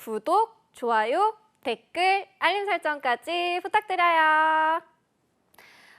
구독, 좋아요, 댓글, 알림 설정까지 부탁드려요.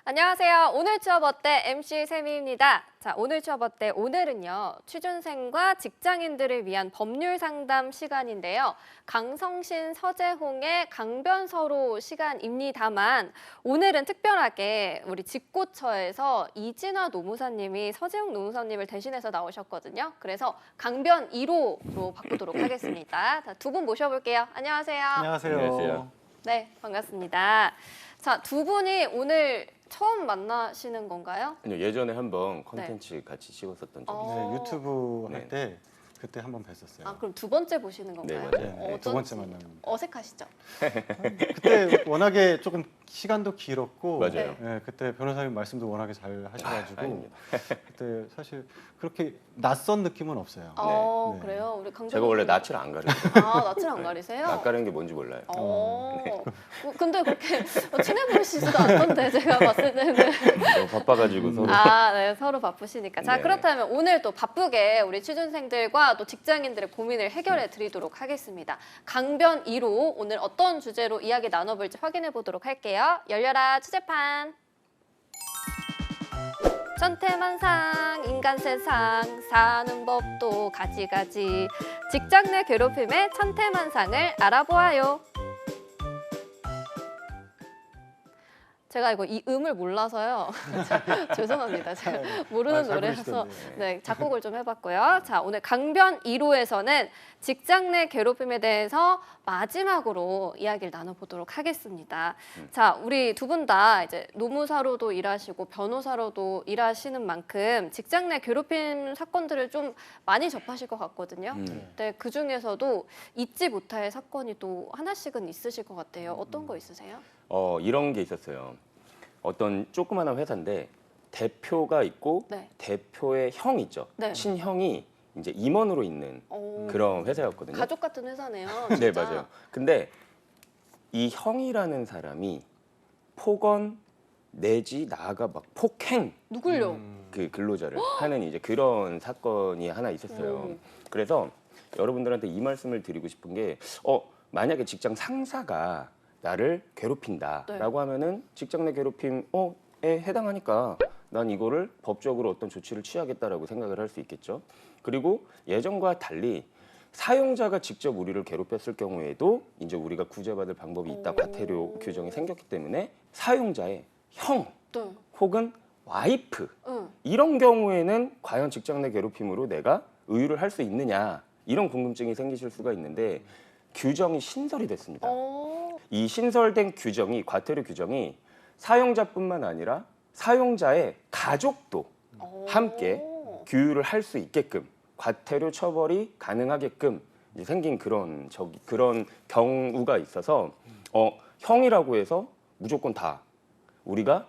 안녕하세요. 오늘 취업 어때? MC 세미입니다. 자, 오늘 취업 어때? 오늘은요, 취준생과 직장인들을 위한 법률 상담 시간인데요. 강성신, 서재홍의 강변서로 시간입니다만 오늘은 특별하게 우리 직고처에서 이진아 노무사님이 서재홍 노무사님을 대신해서 나오셨거든요. 그래서 강변 1호로 바꾸도록 하겠습니다. 두 분 모셔볼게요. 안녕하세요. 안녕하세요. 안녕하세요. 네, 반갑습니다. 자, 두 분이 오늘 처음 만나시는 건가요? 아니요, 예전에 한번 컨텐츠 같이 찍었었던 적이 있어요. 네, 유튜브 네. 할 때 그때 한번 뵀었어요. 아, 그럼 두 번째 보시는 건가요? 맞아요. 네, 두 어쩐지 번째 만납니다. 어색하시죠? 그때 워낙에 조금 시간도 길었고, 맞아요. 네, 그때 변호사님 말씀도 워낙에 잘 하셔가지고 아닙니다. 그때 사실 그렇게 낯선 느낌은 없어요. 어, 네. 그래요? 우리 강변 제가 원래 선생님. 낯을 안 가려요. 아, 낯을 안 가리세요? 낯 가리는 게 뭔지 몰라요. 근데 그렇게 친해 보이시지도 않던데 제가 봤을 때는. 너무 바빠가지고 서로. 아, 네, 서로 바쁘시니까. 자, 네. 그렇다면 오늘 또 바쁘게 우리 취준생들과 또 직장인들의 고민을 해결해 드리도록 하겠습니다. 강변 2로 오늘 어떤 주제로 이야기 나눠볼지 확인해 보도록 할게요. 열려라 취재판. 천태만상, 인간 세상, 사는 법도 가지가지. 직장 내 괴롭힘의 천태만상을 알아보아요. 제가 이거 이 음을 몰라서요. 죄송합니다. 제가 모르는 잘 노래라서 부르시던데. 네, 작곡을 좀 해봤고요. 자, 오늘 강변 1호에서는 직장 내 괴롭힘에 대해서 마지막으로 이야기를 나눠보도록 하겠습니다. 자, 우리 두 분 다 이제 노무사로도 일하시고 변호사로도 일하시는 만큼 직장 내 괴롭힘 사건들을 좀 많이 접하실 것 같거든요. 근데 그 중에서도 잊지 못할 사건이 또 하나씩은 있으실 것 같아요. 어떤 거 있으세요? 이런 게 있었어요. 어떤 조그마한 회사인데 대표가 있고 네. 대표의 형 있죠. 네. 친형이 이제 임원으로 있는 오, 그런 회사였거든요. 가족 같은 회사네요. 네, 진짜. 맞아요. 근데 이 형이라는 사람이 폭언 내지 나아가 막 폭행 누굴요? 그 근로자를 하는 이제 그런 사건이 하나 있었어요. 그래서 여러분들한테 이 말씀을 드리고 싶은 게 만약에 직장 상사가 나를 괴롭힌다라고 하면은 직장 내 괴롭힘에 해당하니까 난 이거를 법적으로 어떤 조치를 취하겠다라고 생각을 할 수 있겠죠. 그리고 예전과 달리 사용자가 직접 우리를 괴롭혔을 경우에도 이제 우리가 구제받을 방법이 있다. 과태료 규정이 생겼기 때문에 사용자의 형 네. 혹은 와이프 응. 이런 경우에는 과연 직장 내 괴롭힘으로 내가 의유를 할 수 있느냐 이런 궁금증이 생기실 수가 있는데 규정이 신설이 됐습니다. 이 신설된 규정이 과태료 규정이 사용자뿐만 아니라 사용자의 가족도 함께 규율을 할 수 있게끔 과태료 처벌이 가능하게끔 이제 생긴 그런 경우가 있어서 형이라고 해서 무조건 다 우리가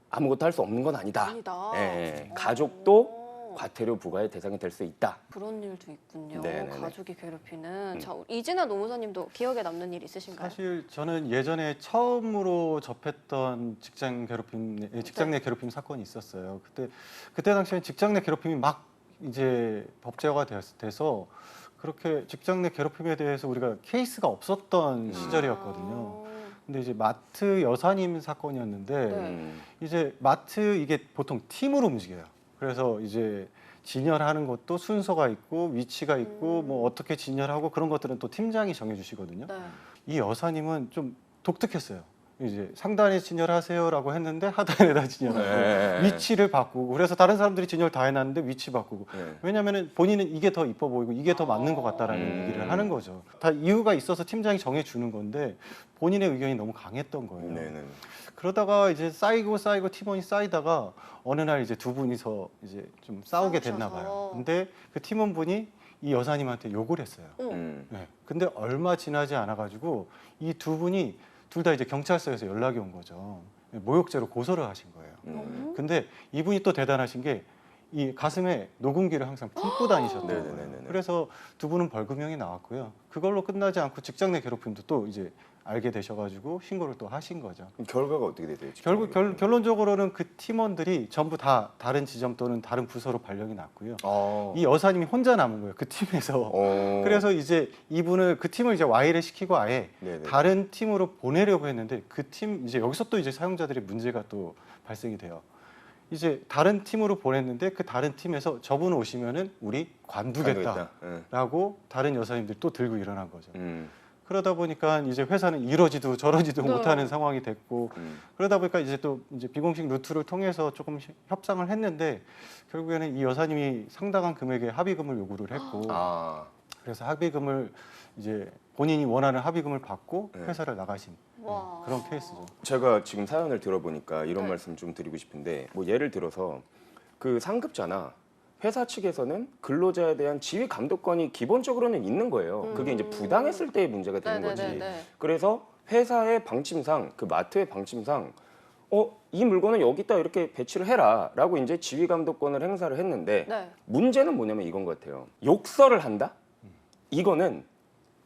아무것도 할 수 없는 건 아니다. 아니다. 예, 가족도 과태료 부과의 대상이 될 수 있다. 그런 일도 있군요. 네네네. 가족이 괴롭히는. 자, 이진아 노무사님도 기억에 남는 일 있으신가요? 사실 저는 예전에 처음으로 접했던 직장 내 괴롭힘 사건이 있었어요. 그때 당시에 직장 내 괴롭힘이 막 이제 법제화가 돼서 그렇게 직장 내 괴롭힘에 대해서 우리가 케이스가 없었던 시절이었거든요. 근데 이제 마트 여사님 사건이었는데 네. 이제 마트 이게 보통 팀으로 움직여요. 그래서 이제 진열하는 것도 순서가 있고 위치가 있고 뭐 어떻게 진열하고 그런 것들은 또 팀장이 정해주시거든요. 네. 이 여사님은 좀 독특했어요. 이제 상단에 진열하세요라고 했는데 하단에다 진열하고 네. 위치를 바꾸고 그래서 다른 사람들이 진열 다 해놨는데 위치 바꾸고 네. 왜냐하면 본인은 이게 더 이뻐 보이고 이게 더 맞는 것 같다라는 얘기를 하는 거죠. 다 이유가 있어서 팀장이 정해주는 건데 본인의 의견이 너무 강했던 거예요. 네네. 그러다가 이제 쌓이고 팀원이 쌓이다가 어느 날 이제 두 분이서 이제 좀 싸우게 됐나 봐요. 싸우셔서. 근데 그 팀원분이 이 여사님한테 욕을 했어요. 네. 근데 얼마 지나지 않아가지고 이 두 분이 둘 다 이제 경찰서에서 연락이 온 거죠. 모욕죄로 고소를 하신 거예요. 근데 이분이 또 대단하신 게 이 가슴에 녹음기를 항상 품고 다니셨던 거예요. 네네네네. 그래서 두 분은 벌금형이 나왔고요. 그걸로 끝나지 않고 직장 내 괴롭힘도 또 이제 알게 되셔가지고 신고를 또 하신 거죠. 그럼 결과가 어떻게 되세요? 결국 결론적으로는 그 팀원들이 전부 다 다른 지점 또는 다른 부서로 발령이 났고요. 이 여사님이 혼자 남은 거예요. 그 팀에서. 그래서 이제 이분을 그 팀을 이제 와이를 시키고 아예 네네. 다른 팀으로 보내려고 했는데 그 팀 이제 여기서 또 이제 사용자들의 문제가 또 발생이 돼요. 이제 다른 팀으로 보냈는데 그 다른 팀에서 저분 오시면은 우리 관두겠다라고 다른 여사님들이 또 들고 일어난 거죠. 그러다 보니까 이제 회사는 이러지도 저러지도 네. 못하는 상황이 됐고 그러다 보니까 이제 또 이제 비공식 루트를 통해서 조금 협상을 했는데 결국에는 이 여사님이 상당한 금액의 합의금을 요구를 했고 그래서 합의금을 이제 본인이 원하는 합의금을 받고 네. 회사를 나가신 와. 그런 케이스죠. 제가 지금 사연을 들어보니까 이런 네. 말씀 좀 드리고 싶은데 뭐 예를 들어서 그 상급자나 회사 측에서는 근로자에 대한 지휘 감독권이 기본적으로는 있는 거예요. 그게 이제 부당했을 때의 문제가 되는 거지. 네네네네. 그래서 회사의 방침상 그 마트의 방침상 이 물건은 여기다 이렇게 배치를 해라라고 이제 지휘 감독권을 행사를 했는데 네. 문제는 뭐냐면 이건 것 같아요. 욕설을 한다? 이거는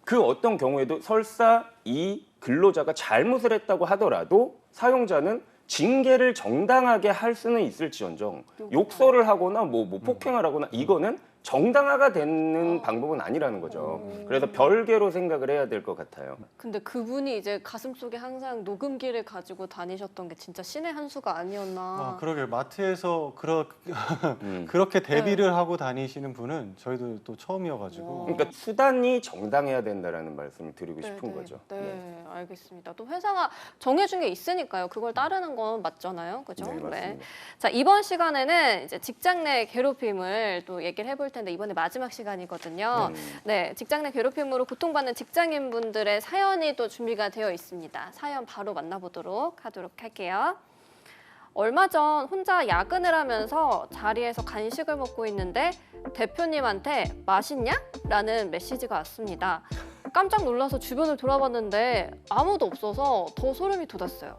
그 어떤 경우에도 설사 이 근로자가 잘못을 했다고 하더라도 사용자는 징계를 정당하게 할 수는 있을지언정 욕설을 하거나 뭐 폭행을 하거나 이거는 정당화가 되는 방법은 아니라는 거죠. 그래서 별개로 생각을 해야 될 것 같아요. 근데 그분이 이제 가슴속에 항상 녹음기를 가지고 다니셨던 게 진짜 신의 한 수가 아니었나. 그러게 마트에서 그렇게 대비를 하고 다니시는 분은 저희도 또 처음이어가지고 그러니까 수단이 정당해야 된다라는 말씀을 드리고 싶은 거죠. 네, 알겠습니다. 또 회사가 정해준 게 있으니까요. 그걸 따르는 건 맞잖아요, 그죠? 네, 맞습니다. 자, 이번 시간에는 이제 직장 내 괴롭힘을 또 얘기를 해볼 텐데 이번에 마지막 시간이거든요. 네, 직장 내 괴롭힘으로 고통받는 직장인분들의 사연이 또 준비가 되어 있습니다. 사연 바로 만나보도록 하도록 할게요. 얼마 전 혼자 야근을 하면서 자리에서 간식을 먹고 있는데 대표님한테 맛있냐? 라는 메시지가 왔습니다. 깜짝 놀라서 주변을 돌아봤는데 아무도 없어서 더 소름이 돋았어요.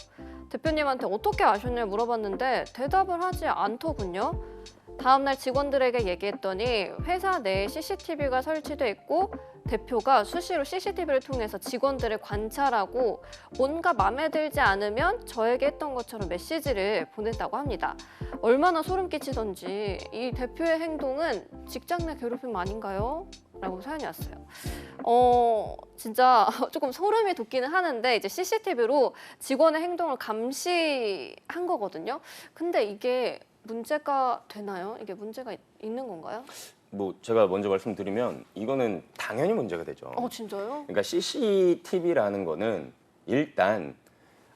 대표님한테 어떻게 아셨냐 물어봤는데 대답을 하지 않더군요. 다음날 직원들에게 얘기했더니 회사 내에 CCTV가 설치돼 있고 대표가 수시로 CCTV를 통해서 직원들을 관찰하고 뭔가 마음에 들지 않으면 저에게 했던 것처럼 메시지를 보냈다고 합니다. 얼마나 소름 끼치던지 이 대표의 행동은 직장 내 괴롭힘 아닌가요? 라고 사연이 왔어요. 진짜 조금 소름이 돋기는 하는데 이제 CCTV로 직원의 행동을 감시한 거거든요. 근데 이게 문제가 되나요? 이게 문제가 있는 건가요? 뭐 제가 먼저 말씀드리면 이거는 당연히 문제가 되죠. 진짜요? 그러니까 CCTV라는 거는 일단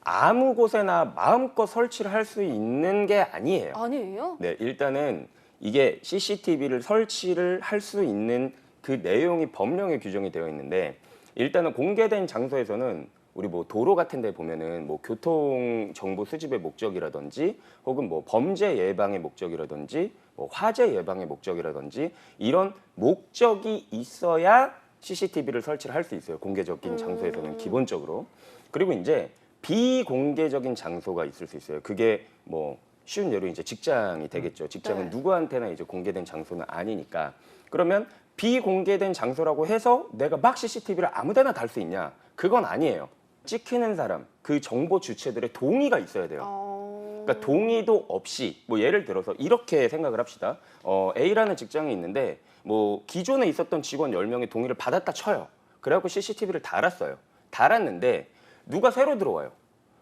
아무 곳에나 마음껏 설치를 할 수 있는 게 아니에요. 아니에요? 네, 일단은 이게 CCTV를 설치를 할 수 있는 그 내용이 법령에 규정이 되어 있는데 일단은 공개된 장소에서는 우리 뭐 도로 같은 데 보면은 뭐 교통 정보 수집의 목적이라든지 혹은 뭐 범죄 예방의 목적이라든지 뭐 화재 예방의 목적이라든지 이런 목적이 있어야 CCTV를 설치를 할 수 있어요. 공개적인 장소에서는 기본적으로. 그리고 이제 비공개적인 장소가 있을 수 있어요. 그게 뭐 쉬운 예로 이제 직장이 되겠죠. 직장은 네. 누구한테나 이제 공개된 장소는 아니니까. 그러면 비공개된 장소라고 해서 내가 막 CCTV를 아무데나 달 수 있냐? 그건 아니에요. 찍히는 사람, 그 정보 주체들의 동의가 있어야 돼요. 그러니까 동의도 없이 뭐 예를 들어서 이렇게 생각을 합시다. A라는 직장이 있는데 뭐 기존에 있었던 직원 10명의 동의를 받았다 쳐요. 그래갖고 CCTV를 달았어요. 달았는데 누가 새로 들어와요.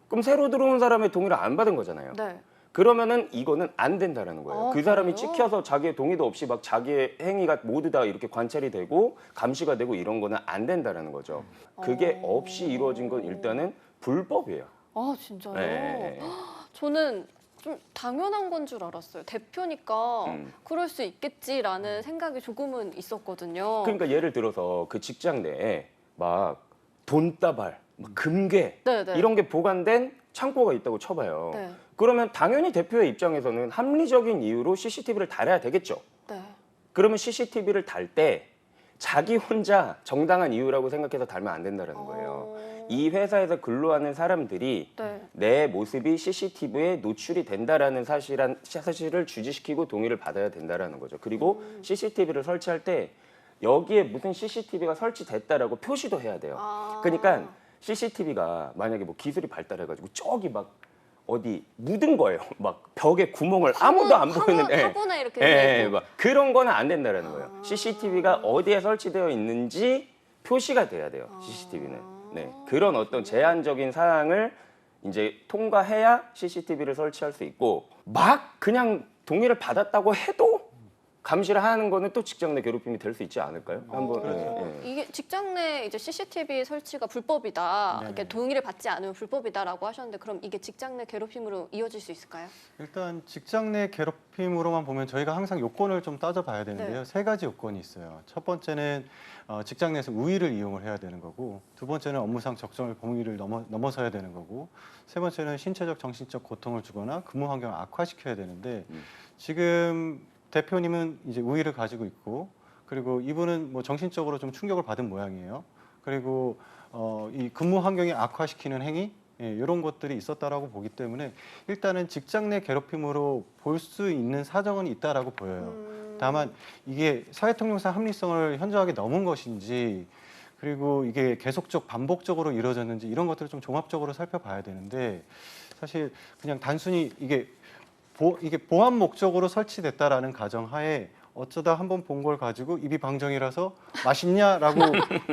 그럼 새로 들어온 사람의 동의를 안 받은 거잖아요. 네. 그러면 이거는 안 된다라는 거예요. 그 사람이 그래요? 찍혀서 자기의 동의도 없이 막 자기의 행위가 모두 다 이렇게 관찰이 되고 감시가 되고 이런 거는 안 된다라는 거죠. 그게 없이 이루어진 건 일단은 불법이에요. 진짜요? 네. 저는 좀 당연한 건 줄 알았어요. 대표니까 그럴 수 있겠지라는 생각이 조금은 있었거든요. 그러니까 예를 들어서 그 직장 내에 막 돈다발, 막 금괴 네네. 이런 게 보관된 창고가 있다고 쳐봐요. 네. 그러면 당연히 대표의 입장에서는 합리적인 이유로 CCTV를 달아야 되겠죠. 네. 그러면 CCTV를 달 때 자기 혼자 정당한 이유라고 생각해서 달면 안 된다는 거예요. 이 회사에서 근로하는 사람들이 네. 내 모습이 CCTV에 노출이 된다라는 사실을 주지시키고 동의를 받아야 된다라는 거죠. 그리고 CCTV를 설치할 때 여기에 무슨 CCTV가 설치됐다라고 표시도 해야 돼요. 그러니까 CCTV가 만약에 뭐 기술이 발달해가지고 저기 막 어디 묻은 거예요. 막 벽에 구멍을 아무도 안 보이는 화분에 이렇게 예, 막 그런 거는 안 된다라는 거예요. CCTV가 어디에 설치되어 있는지 표시가 돼야 돼요. CCTV는. 네. 그런 어떤 제한적인 사항을 이제 통과해야 CCTV를 설치할 수 있고 막 그냥 동의를 받았다고 해도 감시를 하는 거는 또 직장 내 괴롭힘이 될 수 있지 않을까요? 한번 이게 직장 내 이제 CCTV 설치가 불법이다. 네네. 이렇게 동의를 받지 않으면 불법이다라고 하셨는데 그럼 이게 직장 내 괴롭힘으로 이어질 수 있을까요? 일단 직장 내 괴롭힘으로만 보면 저희가 항상 요건을 좀 따져봐야 되는데요. 네. 세 가지 요건이 있어요. 첫 번째는 직장 내에서 우위를 이용을 해야 되는 거고, 두 번째는 업무상 적정을 범위를 넘어서야 되는 거고, 세 번째는 신체적, 정신적 고통을 주거나 근무 환경을 악화시켜야 되는데 지금 대표님은 이제 우위를 가지고 있고, 그리고 이분은 뭐 정신적으로 좀 충격을 받은 모양이에요. 그리고 이 근무 환경이 악화시키는 행위, 이런 것들이 있었다라고 보기 때문에 일단은 직장 내 괴롭힘으로 볼 수 있는 사정은 있다라고 보여요. 다만 이게 사회통념상 합리성을 현저하게 넘은 것인지, 그리고 이게 계속적 반복적으로 이루어졌는지 이런 것들을 좀 종합적으로 살펴봐야 되는데, 사실 그냥 단순히 이게 보안 목적으로 설치됐다라는 가정하에 어쩌다 한번 본 걸 가지고 입이 방정이라서 맛있냐라고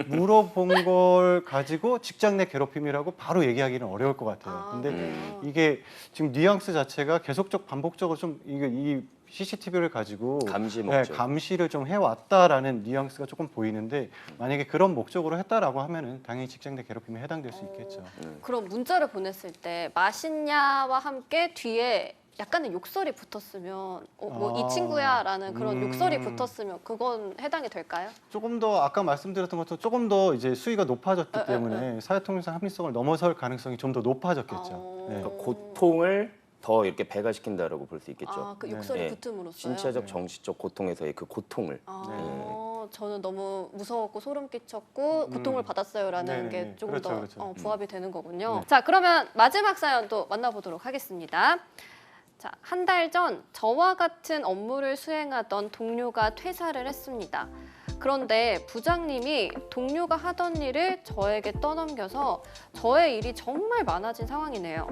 물어본 걸 가지고 직장 내 괴롭힘이라고 바로 얘기하기는 어려울 것 같아요. 근데 이게 지금 뉘앙스 자체가 계속적 반복적으로 좀 이 CCTV를 가지고 감시 목적. 감시를 좀 해왔다라는 뉘앙스가 조금 보이는데, 만약에 그런 목적으로 했다라고 하면은 당연히 직장 내 괴롭힘에 해당될 수 있겠죠. 그럼 문자를 보냈을 때 맛있냐와 함께 뒤에 약간의 욕설이 붙었으면 뭐 이 친구야라는 그런 욕설이 붙었으면 그건 해당이 될까요? 조금 더 아까 말씀드렸던 것처럼 조금 더 이제 수위가 높아졌기 때문에 사회통념상 합리성을 넘어설 가능성이 좀 더 높아졌겠죠. 네. 그러니까 고통을 더 이렇게 배가시킨다라고 볼 수 있겠죠. 그 욕설이 네. 붙음으로써요? 신체적, 정신적 고통에서의 그 고통을. 저는 너무 무서웠고 소름 끼쳤고 고통을 받았어요라는 네네네. 게 조금 그렇죠, 더 그렇죠. 부합이 되는 거군요. 자, 그러면 마지막 사연 또 만나보도록 하겠습니다. 자, 한 달 전 저와 같은 업무를 수행하던 동료가 퇴사를 했습니다. 그런데 부장님이 동료가 하던 일을 저에게 떠넘겨서 저의 일이 정말 많아진 상황이네요.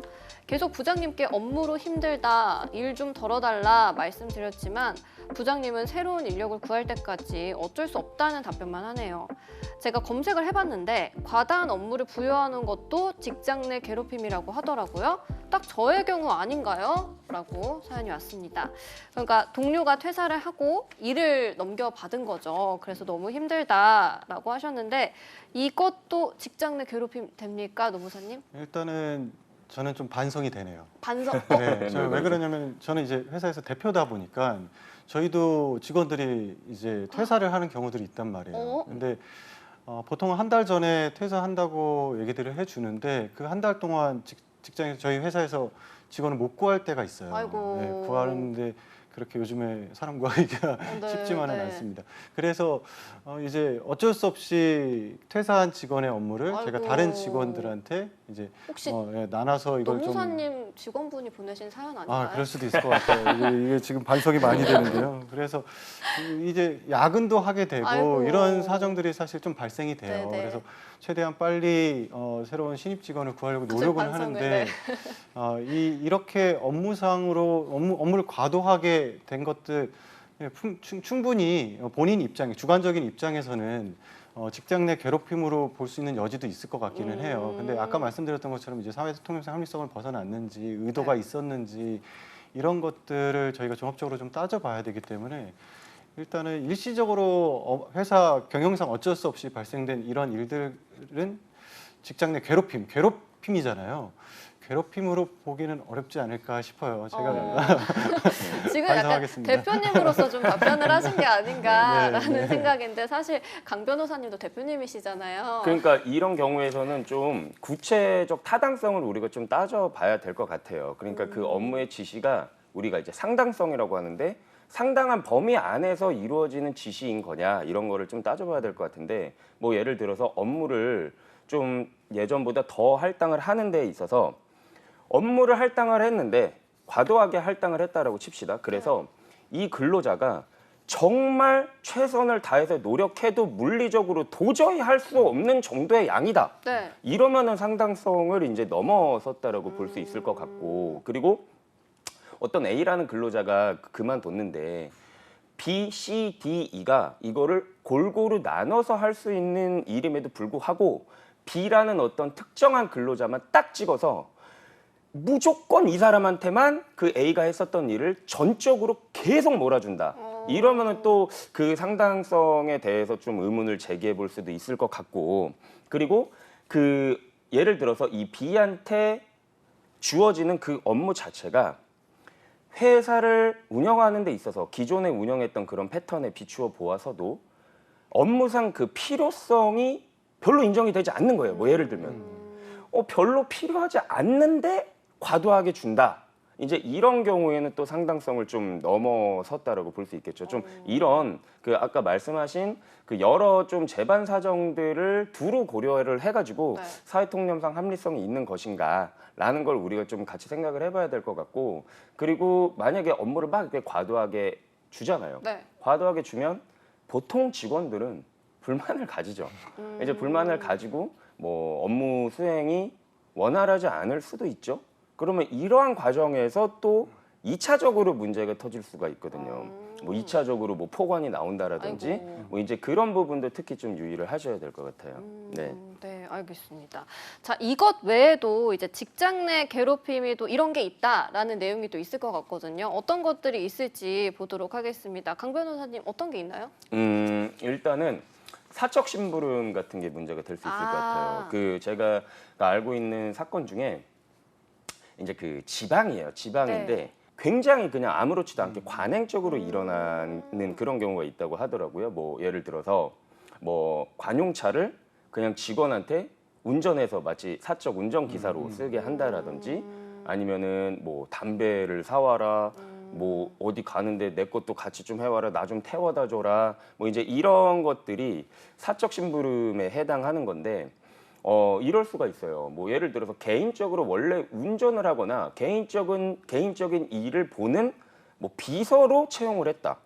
계속 부장님께 업무로 힘들다, 일 좀 덜어달라 말씀드렸지만 부장님은 새로운 인력을 구할 때까지 어쩔 수 없다는 답변만 하네요. 제가 검색을 해봤는데 과다한 업무를 부여하는 것도 직장 내 괴롭힘이라고 하더라고요. 딱 저의 경우 아닌가요? 라고 사연이 왔습니다. 그러니까 동료가 퇴사를 하고 일을 넘겨받은 거죠. 그래서 너무 힘들다라고 하셨는데 이것도 직장 내 괴롭힘 됩니까, 노무사님? 일단은 저는 좀 반성이 되네요. 반성. 네, 저는 왜 그러냐면 저는 이제 회사에서 대표다 보니까 저희도 직원들이 이제 퇴사를 하는 경우들이 있단 말이에요. 근데 보통 한 달 전에 퇴사한다고 얘기들을 해주는데 그 한 달 동안 직장에서 저희 회사에서 직원을 못 구할 때가 있어요. 아이고. 네, 구하는데 그렇게 요즘에 사람 구하기가 쉽지만은 않습니다. 그래서 이제 어쩔 수 없이 퇴사한 직원의 업무를 제가 아이고. 다른 직원들한테 이제 혹시 나눠서 이걸 좀 노무사님 직원분이 보내신 사연 아닌가요? 그럴 수도 있을 것 같아요. 이게 지금 반성이 많이 되는데요. 그래서 이제 야근도 하게 되고 아이고. 이런 사정들이 사실 좀 발생이 돼요. 네네. 그래서 최대한 빨리 새로운 신입 직원을 구하려고 노력은 반성을, 하는데 이렇게 업무를 과도하게 된 것들 충분히 본인 입장에 주관적인 입장에서는 직장 내 괴롭힘으로 볼 수 있는 여지도 있을 것 같기는 해요. 근데 아까 말씀드렸던 것처럼 이제 사회통념상 합리성을 벗어났는지 의도가 있었는지 이런 것들을 저희가 종합적으로 좀 따져봐야 되기 때문에 일단은 일시적으로 회사 경영상 어쩔 수 없이 발생된 이런 일들은 직장 내 괴롭힘이잖아요. 괴롭힘으로 보기는 어렵지 않을까 싶어요. 제가 지금 약간 반성하겠습니다. 대표님으로서 좀 답변을 하신 게 아닌가라는 네. 생각인데 사실 강 변호사님도 대표님이시잖아요. 그러니까 이런 경우에서는 좀 구체적 타당성을 우리가 좀 따져봐야 될 것 같아요. 그러니까 그 업무의 지시가 우리가 이제 상당성이라고 하는데 상당한 범위 안에서 이루어지는 지시인 거냐 이런 거를 좀 따져봐야 될 것 같은데 뭐 예를 들어서 업무를 좀 예전보다 더 할당을 하는 데 있어서 업무를 할당을 했는데 과도하게 할당을 했다라고 칩시다. 그래서 이 근로자가 정말 최선을 다해서 노력해도 물리적으로 도저히 할 수 없는 정도의 양이다. 네. 이러면은 상당성을 이제 넘어섰다라고 볼 수 있을 것 같고, 그리고 어떤 A라는 근로자가 그만뒀는데 B, C, D, E가 이거를 골고루 나눠서 할 수 있는 일임에도 불구하고 B라는 어떤 특정한 근로자만 딱 찍어서 무조건 이 사람한테만 그 A가 했었던 일을 전적으로 계속 몰아준다. 이러면은 또 그 상당성에 대해서 좀 의문을 제기해 볼 수도 있을 것 같고, 그리고 그 예를 들어서 이 B한테 주어지는 그 업무 자체가 회사를 운영하는 데 있어서 기존에 운영했던 그런 패턴에 비추어 보아서도 업무상 그 필요성이 별로 인정이 되지 않는 거예요. 뭐 예를 들면 별로 필요하지 않는데 과도하게 준다. 이제 이런 경우에는 또 상당성을 좀 넘어섰다라고 볼 수 있겠죠. 좀 이런 그 아까 말씀하신 그 여러 좀 재반 사정들을 두루 고려를 해가지고 네. 사회통념상 합리성이 있는 것인가라는 걸 우리가 좀 같이 생각을 해봐야 될 것 같고, 그리고 만약에 업무를 막 이렇게 과도하게 주잖아요. 네. 과도하게 주면 보통 직원들은 불만을 가지죠. 이제 불만을 가지고 뭐 업무 수행이 원활하지 않을 수도 있죠. 그러면 이러한 과정에서 또 2차적으로 문제가 터질 수가 있거든요. 뭐 2차적으로 뭐 폭언이 나온다라든지 아이고. 뭐 이제 그런 부분도 특히 좀 유의를 하셔야 될 것 같아요. 네. 네, 알겠습니다. 자, 이것 외에도 이제 직장 내 괴롭힘이 또 이런 게 있다라는 내용이 또 있을 것 같거든요. 어떤 것들이 있을지 보도록 하겠습니다. 강 변호사님 어떤 게 있나요? 일단은 사적 심부름 같은 게 문제가 될 수 있을 것 아. 같아요. 그 제가 알고 있는 사건 중에 이제 그 지방이에요. 지방인데 네. 굉장히 그냥 아무렇지도 않게 관행적으로 일어나는 그런 경우가 있다고 하더라고요. 뭐 예를 들어서 뭐 관용차를 그냥 직원한테 운전해서 마치 사적 운전 기사로 쓰게 한다라든지, 아니면은 뭐 담배를 사와라, 뭐 어디 가는데 내 것도 같이 좀 해와라, 나 좀 태워다 줘라, 뭐 이제 이런 것들이 사적 심부름에 해당하는 건데, 이럴 수가 있어요. 뭐 예를 들어서 개인적으로 원래 운전을 하거나 개인적인 일을 보는 뭐 비서로 채용을 했다.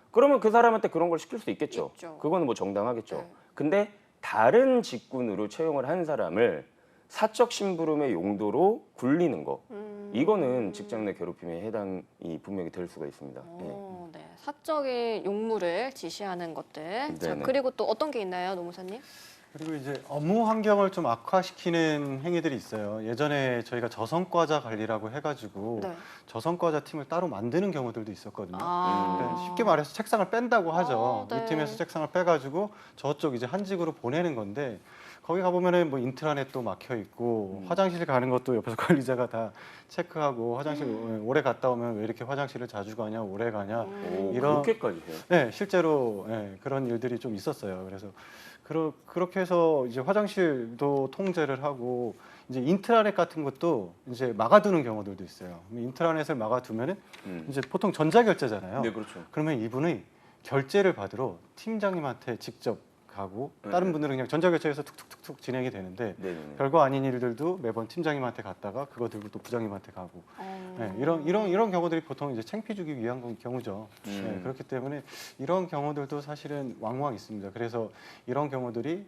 그러면 그 사람한테 그런 걸 시킬 수 있겠죠. 있죠. 그거는 뭐 정당하겠죠. 네. 근데 다른 직군으로 채용을 한 사람을 사적 심부름의 용도로 굴리는 거, 이거는 직장 내 괴롭힘에 해당이 분명히 될 수가 있습니다. 예. 네. 사적인 용무를 지시하는 것들. 자, 네네. 그리고 또 어떤 게 있나요, 노무사님? 그리고 이제 업무 환경을 좀 악화시키는 행위들이 있어요. 예전에 저희가 저성과자 관리라고 해가지고 네. 저성과자 팀을 따로 만드는 경우들도 있었거든요. 그러니까 쉽게 말해서 책상을 뺀다고 하죠. 네. 이 팀에서 책상을 빼가지고 저쪽 이제 한직으로 보내는 건데, 거기 가보면은 뭐 인트라넷도 막혀 있고 화장실 가는 것도 옆에서 관리자가 다 체크하고, 화장실 오래 갔다 오면 왜 이렇게 화장실을 자주 가냐, 오래 가냐. 오, 이런- 그렇게까지 해요? 네, 실제로 그런 일들이 좀 있었어요. 그래서 그렇게 해서 이제 화장실도 통제를 하고, 이제 인트라넷 같은 것도 이제 막아두는 경우들도 있어요. 인트라넷을 막아두면은 이제 보통 전자결제잖아요. 네, 그렇죠. 그러면 이분이 결제를 받으러 팀장님한테 직접 가고, 네. 다른 분들은 그냥 전자결제에서 툭툭툭툭 진행이 되는데, 네네. 별거 아닌 일들도 매번 팀장님한테 갔다가 그거 들고 또 부장님한테 가고, 이런 경우들이 보통 이제 창피 주기 위한 경우죠. 그렇기 때문에 이런 경우들도 사실은 왕왕 있습니다. 그래서 이런 경우들이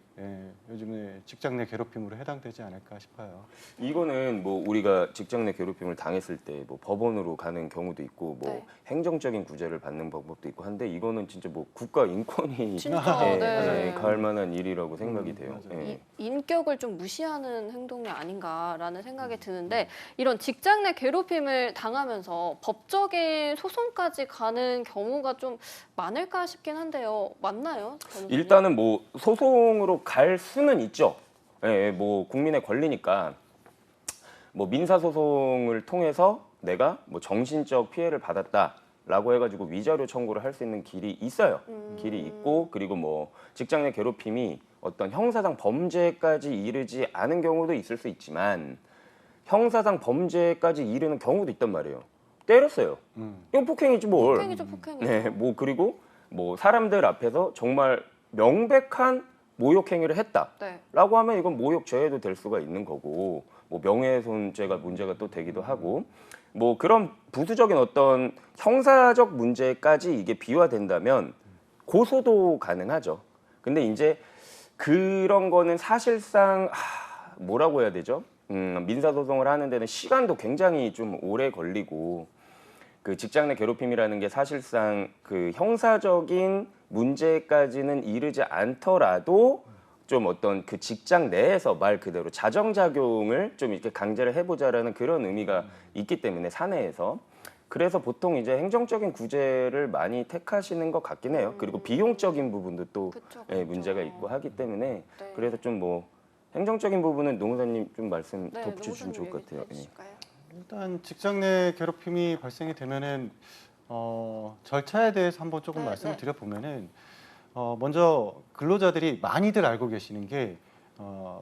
요즘에 직장 내 괴롭힘으로 해당되지 않을까 싶어요. 이거는 뭐 우리가 직장 내 괴롭힘을 당했을 때 뭐 법원으로 가는 경우도 있고, 뭐 네. 행정적인 구제를 받는 방법도 있고 한데, 이거는 진짜 뭐 국가 인권이 진짜, 네. 가할 만한 일이라고 생각이 돼요. 맞아요. 예. 인격을 좀 무시하는 행동이 아닌가라는 생각이 드는데, 이런 직장 내 괴롭힘을 당하면서 법적인 소송까지 가는 경우가 좀 많을까 싶긴 한데요. 맞나요? 변호사님? 일단은 뭐 소송으로 갈 수는 있죠. 예, 뭐 국민의 권리니까 뭐 민사 소송을 통해서 내가 뭐 정신적 피해를 받았다라고 해가지고 위자료 청구를 할 수 있는 길이 있어요. 길이 있고, 그리고 뭐 직장 내 괴롭힘이 어떤 형사상 범죄까지 이르지 않은 경우도 있을 수 있지만 형사상 범죄까지 이르는 경우도 있단 말이에요. 때렸어요. 이건 폭행이지 뭘. 폭행이죠, 폭행이죠. 네, 뭐 그리고 뭐 사람들 앞에서 정말 명백한 모욕 행위를 했다. 네. 라고 하면 이건 모욕죄에도 될 수가 있는 거고 뭐 명예훼손죄가 문제가 또 되기도 하고 뭐 그런 부수적인 어떤 형사적 문제까지 이게 비화된다면 고소도 가능하죠. 근데 이제 그런 거는 사실상 뭐라고 해야 되죠? 민사소송을 하는 데는 시간도 굉장히 좀 오래 걸리고 그 직장 내 괴롭힘이라는 게 사실상 그 형사적인 문제까지는 이르지 않더라도 좀 어떤 그 직장 내에서 말 그대로 자정작용을 좀 이렇게 강제를 해보자라는 그런 의미가 있기 때문에 사내에서 그래서 보통 이제 행정적인 구제를 많이 택하시는 것 같긴 해요. 그리고 비용적인 부분도 또 그쵸, 예, 그쵸. 문제가 있고 하기 때문에 네. 그래서 좀 뭐 행정적인 부분은 노무사님 좀 말씀 네, 덧붙여주시면 좋을 것 같아요. 얘기 예. 해주실까요? 일단 직장 내 괴롭힘이 발생이 되면은 절차에 대해서 한번 조금 네, 말씀을 네. 드려보면은 먼저 근로자들이 많이들 알고 계시는 게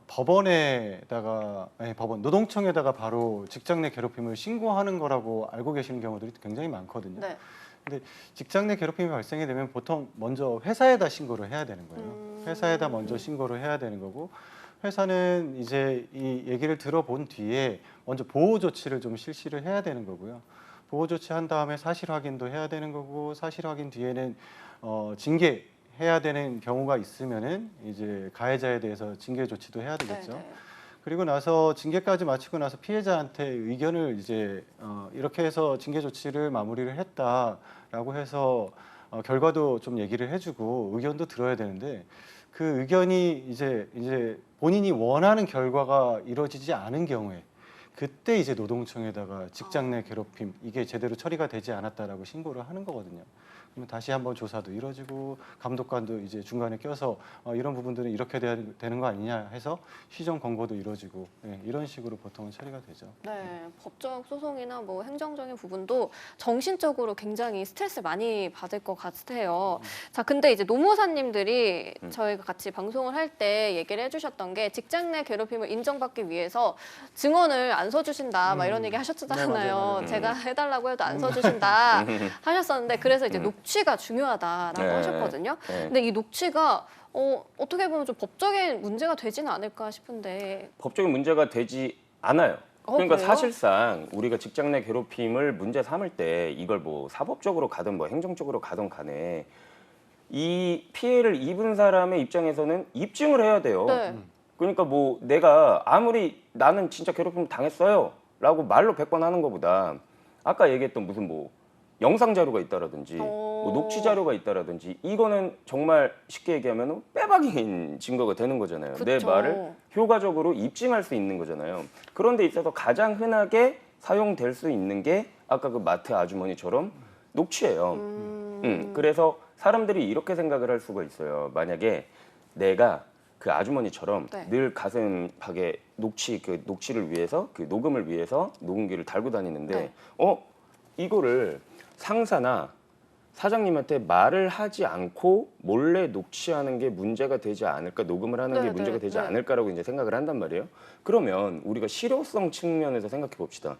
법원에다가 법원 노동청에다가 바로 직장 내 괴롭힘을 신고하는 거라고 알고 계시는 경우들이 굉장히 많거든요. 네. 근데 직장 내 괴롭힘이 발생이 되면 보통 먼저 회사에다 신고를 해야 되는 거예요. 회사에다 먼저 신고를 해야 되는 거고 회사는 이제 이 얘기를 들어본 뒤에 먼저 보호 조치를 좀 실시를 해야 되는 거고요. 보호 조치 한 다음에 사실 확인도 해야 되는 거고 사실 확인 뒤에는 징계해야 되는 경우가 있으면은 이제 가해자에 대해서 징계 조치도 해야 되겠죠. 네, 네. 그리고 나서 징계까지 마치고 나서 피해자한테 의견을 이제 이렇게 해서 징계 조치를 마무리를 했다라고 해서 결과도 좀 얘기를 해주고 의견도 들어야 되는데 그 의견이 이제 본인이 원하는 결과가 이루어지지 않은 경우에 그때 이제 노동청에다가 직장 내 괴롭힘 이게 제대로 처리가 되지 않았다라고 신고를 하는 거거든요. 그러면 다시 한번 조사도 이루어지고 감독관도 이제 중간에 껴서 이런 부분들은 이렇게 되는 거 아니냐 해서 시정 권고도 이루어지고 이런 식으로 보통은 처리가 되죠. 네, 법적 소송이나 뭐 행정적인 부분도 정신적으로 굉장히 스트레스를 많이 받을 것 같아요. 자, 근데 이제 노무사님들이 저희가 같이 방송을 할 때 얘기를 해주셨던 게 직장 내 괴롭힘을 인정받기 위해서 증언을 안 써주신다, 막 이런 얘기 하셨잖아요. 네, 맞아요. 제가 해달라고 해도 안 써주신다 하셨었는데 그래서 이제 녹취가 중요하다라고 네. 하셨거든요. 네. 근데 이 녹취가 어떻게 보면 좀 법적인 문제가 되지는 않을까 싶은데. 법적인 문제가 되지 않아요. 그러니까 그래요? 사실상 우리가 직장 내 괴롭힘을 문제 삼을 때 이걸 뭐 사법적으로 가든 뭐 행정적으로 가든 간에 이 피해를 입은 사람의 입장에서는 입증을 해야 돼요. 네. 그러니까 뭐 내가 아무리 나는 진짜 괴롭힘 당했어요 라고 말로 100번 하는 것보다 아까 얘기했던 무슨 뭐 영상 자료가 있다라든지 뭐 녹취 자료가 있다라든지 이거는 정말 쉽게 얘기하면 빼박인 증거가 되는 거잖아요. 내 그쵸. 말을 효과적으로 입증할 수 있는 거잖아요. 그런 데 있어서 가장 흔하게 사용될 수 있는 게 아까 그 마트 아주머니처럼 녹취예요. 그래서 사람들이 이렇게 생각을 할 수가 있어요. 만약에 내가 그 아주머니처럼 네. 늘 가슴팍에 녹취를 위해서 그 녹음을 위해서 녹음기를 달고 다니는데 네. 이거를 상사나 사장님한테 말을 하지 않고 몰래 녹취하는 게 문제가 되지 않을까, 녹음을 하는 게 네, 문제가 네, 되지 네. 않을까라고 이제 생각을 한단 말이에요. 그러면 우리가 실효성 측면에서 생각해 봅시다.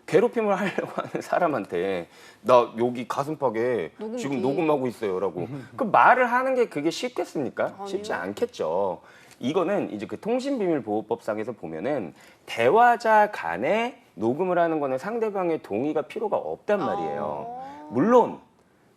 괴롭힘을 하려고 하는 사람한테 나 여기 가슴팍에 녹음기. 지금 녹음하고 있어요라고 그 말을 하는 게 그게 쉽겠습니까? 아니요. 쉽지 않겠죠. 이거는 이제 그 통신비밀보호법상에서 보면은 대화자 간에 녹음을 하는 거는 상대방의 동의가 필요가 없단 말이에요.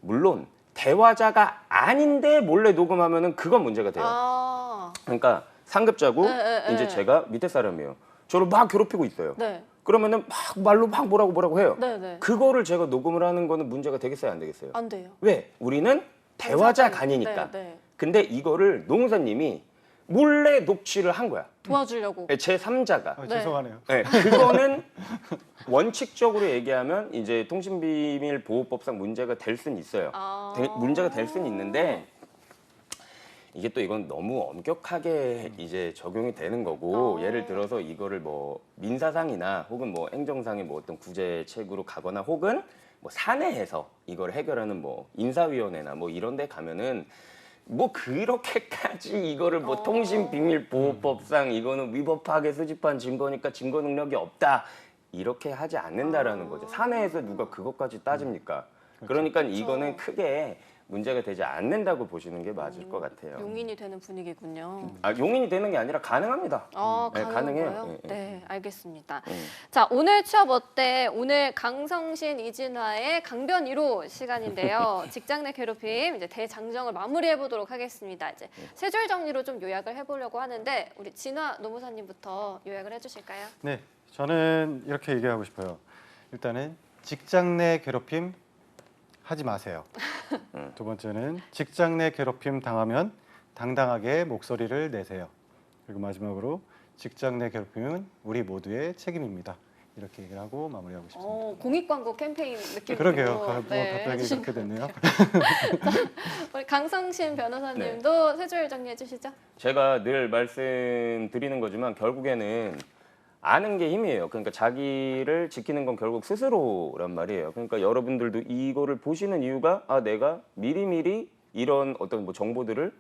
물론 대화자가 아닌데 몰래 녹음하면은 그건 문제가 돼요. 그러니까 상급자고 네, 이제 네. 제가 밑에 사람이에요. 저를 막 괴롭히고 있어요. 네. 그러면은 막 말로 막 뭐라고 해요. 네, 네. 그거를 제가 녹음을 하는 거는 문제가 되겠어요, 안 되겠어요? 안 돼요. 왜? 우리는 대화자 간이니까. 네, 네. 근데 이거를 노무사님이 몰래 녹취를 한 거야. 도와주려고. 제 3자가. 네. 죄송하네요. 네, 그거는 원칙적으로 얘기하면 이제 통신비밀보호법상 문제가 될 수는 있어요. 문제가 될 수는 있는데 이게 또 이건 너무 엄격하게 이제 적용이 되는 거고 예를 들어서 이거를 뭐 민사상이나 혹은 뭐 행정상의 뭐 어떤 구제책으로 가거나 혹은 뭐 사내에서 이걸 해결하는 뭐 인사위원회나 뭐 이런 데 가면은 뭐 그렇게까지 이거를 뭐 통신비밀보호법상 이거는 위법하게 수집한 증거니까 증거 능력이 없다 이렇게 하지 않는다라는 거죠. 사내에서 누가 그것까지 따집니까? 그러니까 이거는 크게 문제가 되지 않는다고 보시는 게 맞을 것 같아요. 용인이 되는 분위기군요. 용인이 되는 게 아니라 가능합니다. 네, 가능해요. 가능해요. 예, 네, 알겠습니다. 예. 자, 오늘 취업 어때? 오늘 강성신 이진화의 강변 1호 시간인데요. 직장 내 괴롭힘 이제 대장정을 마무리해 보도록 하겠습니다. 이제 세 줄 정리로 좀 요약을 해보려고 하는데 우리 진화 노무사님부터 요약을 해주실까요? 네, 저는 이렇게 얘기하고 싶어요. 일단은 직장 내 괴롭힘 하지 마세요. 두 번째는 직장 내 괴롭힘 당하면 당당하게 목소리를 내세요. 그리고 마지막으로 직장 내 괴롭힘은 우리 모두의 책임입니다. 이렇게 얘기를 하고 마무리하고 싶습니다. 공익 광고 캠페인 느낌으로. 그러게요. 뭐 네, 갑자기 해주신 이렇게 됐네요. 우리 강성신 변호사님도 세 줄 정리해 주시죠. 제가 늘 말씀드리는 거지만 결국에는 아는 게 힘이에요. 그러니까 자기를 지키는 건 결국 스스로란 말이에요. 그러니까 여러분들도 이거를 보시는 이유가 내가 미리미리 이런 어떤 뭐 정보들을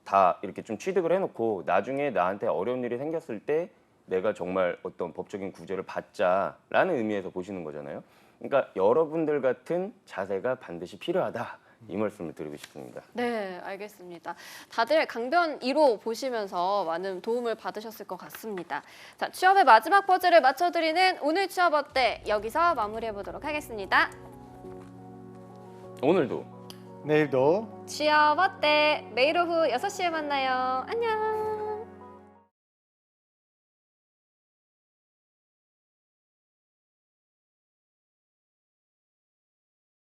다 이렇게 좀 취득을 해놓고 나중에 나한테 어려운 일이 생겼을 때 내가 정말 어떤 법적인 구제를 받자라는 의미에서 보시는 거잖아요. 그러니까 여러분들 같은 자세가 반드시 필요하다. 이 말씀을 드리고 싶습니다. 네, 알겠습니다. 다들 강변 1호 보시면서 많은 도움을 받으셨을 것 같습니다. 자, 취업의 마지막 퍼즐을 맞춰드리는 오늘 취업 어때? 여기서 마무리해 보도록 하겠습니다. 오늘도 내일도 취업 어때? 매일 오후 6시에 만나요. 안녕.